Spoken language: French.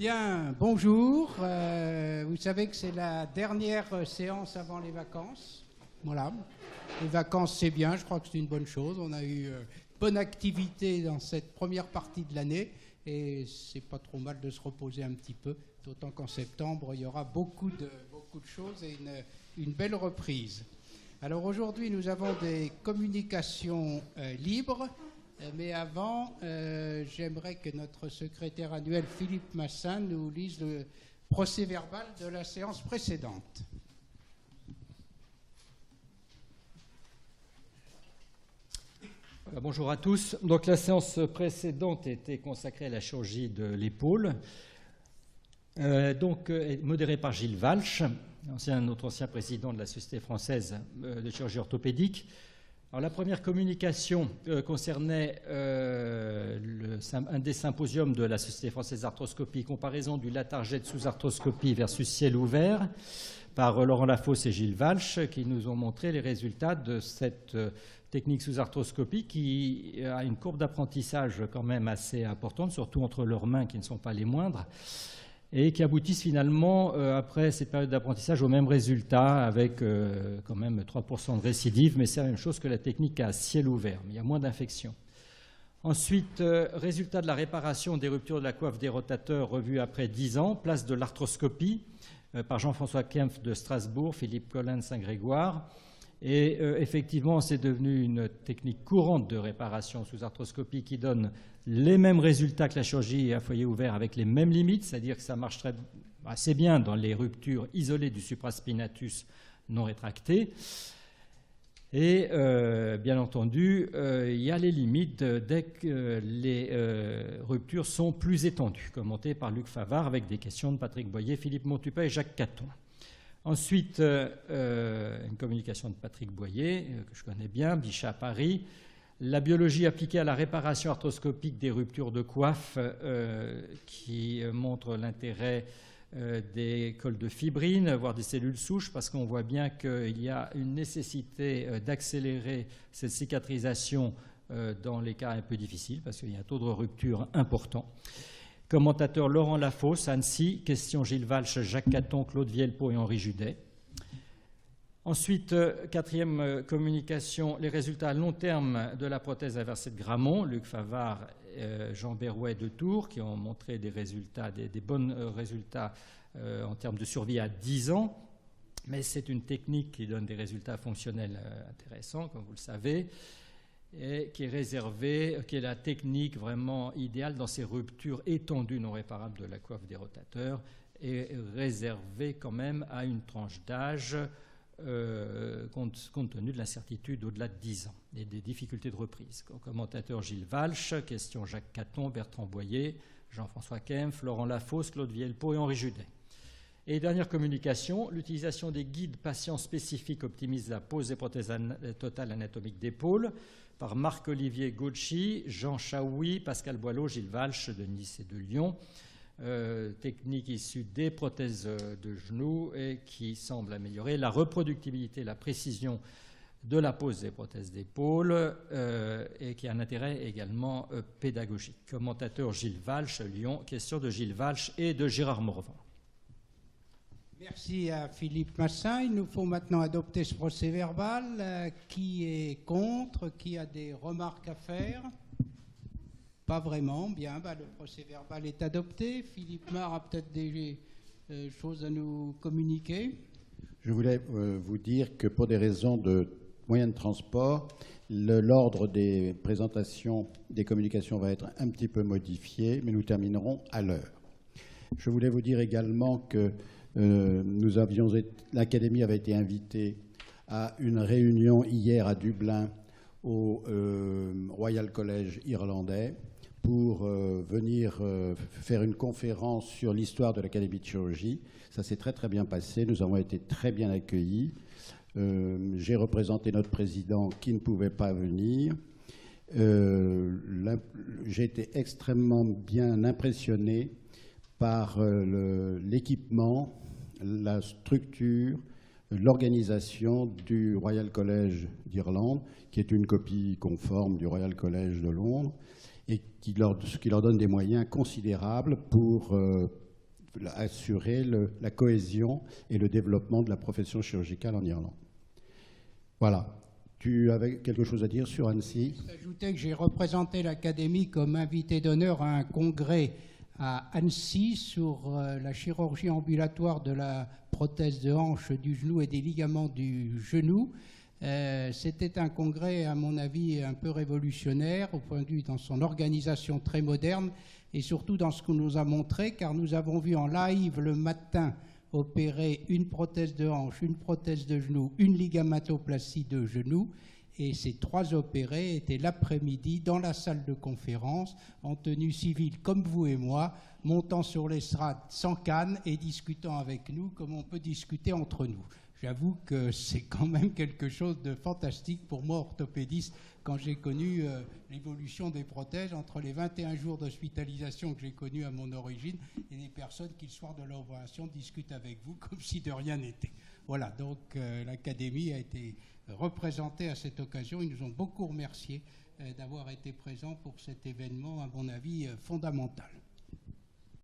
Bien, bonjour. Vous savez que c'est la dernière séance avant les vacances. Voilà. Les vacances, c'est bien, je crois que c'est une bonne chose. On a eu bonne activité dans cette première partie de l'année et c'est pas trop mal de se reposer un petit peu, d'autant qu'en septembre, il y aura beaucoup de choses et une belle reprise. Alors aujourd'hui, nous avons des communications libres. Mais avant, j'aimerais que notre secrétaire annuel, Philippe Massin, nous lise le procès-verbal de la séance précédente. Bonjour à tous. Donc, la séance précédente était consacrée à la chirurgie de l'épaule, modérée par Gilles Walch, notre ancien président de la Société française de chirurgie orthopédique. Alors, la première communication concernait un des symposiums de la Société française d'arthroscopie, comparaison du latarjet sous arthroscopie versus ciel ouvert, par Laurent Lafosse et Gilles Walch, qui nous ont montré les résultats de cette technique sous arthroscopie qui a une courbe d'apprentissage quand même assez importante, surtout entre leurs mains qui ne sont pas les moindres, et qui aboutissent finalement, après cette période d'apprentissage, au même résultat, avec quand même 3% de récidive, mais c'est la même chose que la technique à ciel ouvert, mais il y a moins d'infections. Ensuite, résultat de la réparation des ruptures de la coiffe des rotateurs revue après 10 ans, place de l'arthroscopie, par Jean-François Kempf de Strasbourg, Philippe Collin de Saint-Grégoire. Et effectivement, c'est devenu une technique courante de réparation sous arthroscopie qui donne les mêmes résultats que la chirurgie à foyer ouvert avec les mêmes limites, c'est-à-dire que ça marche assez bien dans les ruptures isolées du supraspinatus non rétractées. Et bien entendu, il y a les limites dès que les ruptures sont plus étendues, commentées par Luc Favard avec des questions de Patrick Boyer, Philippe Montupet et Jacques Caton. Ensuite, une communication de Patrick Boyer, que je connais bien, Bichat à Paris. La biologie appliquée à la réparation arthroscopique des ruptures de coiffe, qui montre l'intérêt des cols de fibrine, voire des cellules souches, parce qu'on voit bien qu'il y a une nécessité d'accélérer cette cicatrisation dans les cas un peu difficiles, parce qu'il y a un taux de rupture important. Commentateur Laurent Lafosse, Annecy, question Gilles Walch, Jacques Caton, Claude Vielpeau et Henri Judet. Ensuite, quatrième communication, les résultats à long terme de la prothèse inversée de Grammont, Luc Favard, Jean Berrouet de Tours, qui ont montré des résultats, des bons résultats en termes de survie à 10 ans. Mais c'est une technique qui donne des résultats fonctionnels intéressants, comme vous le savez, et qui est réservée, qui est la technique vraiment idéale dans ces ruptures étendues non réparables de la coiffe des rotateurs, et réservée quand même à une tranche d'âge compte tenu de l'incertitude au-delà de 10 ans et des difficultés de reprise. Commentateur Gilles Walch, question Jacques Caton, Bertrand Boyer, Jean-François Kempf, Laurent Lafosse, Claude Vielpeau et Henri Judet. Et dernière communication, l'utilisation des guides patients spécifiques optimise la pose des prothèses totales anatomiques d'épaule par Marc-Olivier Gauchy, Jean Chaoui, Pascal Boileau, Gilles Walch de Nice et de Lyon. Technique issue des prothèses de genoux et qui semble améliorer la reproductibilité, la précision de la pose des prothèses d'épaule et qui a un intérêt également pédagogique. Commentateur Gilles Walch, Lyon, question de Gilles Walch et de Gérard Morvan. Merci à Philippe Massin. Il nous faut maintenant adopter ce procès-verbal. Qui est contre? Qui a des remarques à faire? Pas vraiment. Bien, le procès-verbal est adopté. Philippe Mar a peut-être des choses à nous communiquer. Je voulais vous dire que pour des raisons de moyens de transport, l'ordre des présentations des communications va être un petit peu modifié, mais nous terminerons à l'heure. Je voulais vous dire également que l'Académie avait été invitée à une réunion hier à Dublin au Royal College irlandais pour venir faire une conférence sur l'histoire de l'Académie de chirurgie. Ça s'est très très bien passé, nous avons été très bien accueillis. J'ai représenté notre président qui ne pouvait pas venir. J'ai été extrêmement bien impressionné par l'équipement, la structure, l'organisation du Royal College d'Irlande, qui est une copie conforme du Royal College de Londres, et ce qui leur donne des moyens considérables pour assurer la cohésion et le développement de la profession chirurgicale en Irlande. Voilà. Tu avais quelque chose à dire sur Annecy? J'ajoutais que j'ai représenté l'Académie comme invité d'honneur à un congrès à Annecy sur la chirurgie ambulatoire de la prothèse de hanche, du genou et des ligaments du genou. C'était un congrès, à mon avis, un peu révolutionnaire, au point de vue dans son organisation très moderne, et surtout dans ce qu'on nous a montré, car nous avons vu en live le matin opérer une prothèse de hanche, une prothèse de genou, une ligamentoplastie de genou, et ces 3 opérés étaient l'après-midi dans la salle de conférence, en tenue civile comme vous et moi, montant sur l'estrade sans canne et discutant avec nous comme on peut discuter entre nous. J'avoue que c'est quand même quelque chose de fantastique pour moi, orthopédiste, quand j'ai connu l'évolution des prothèses entre les 21 jours d'hospitalisation que j'ai connus à mon origine et les personnes qui, le soir de l'opération, discutent avec vous comme si de rien n'était. Voilà, donc l'Académie a été représentée à cette occasion. Ils nous ont beaucoup remerciés d'avoir été présents pour cet événement, à mon avis, fondamental.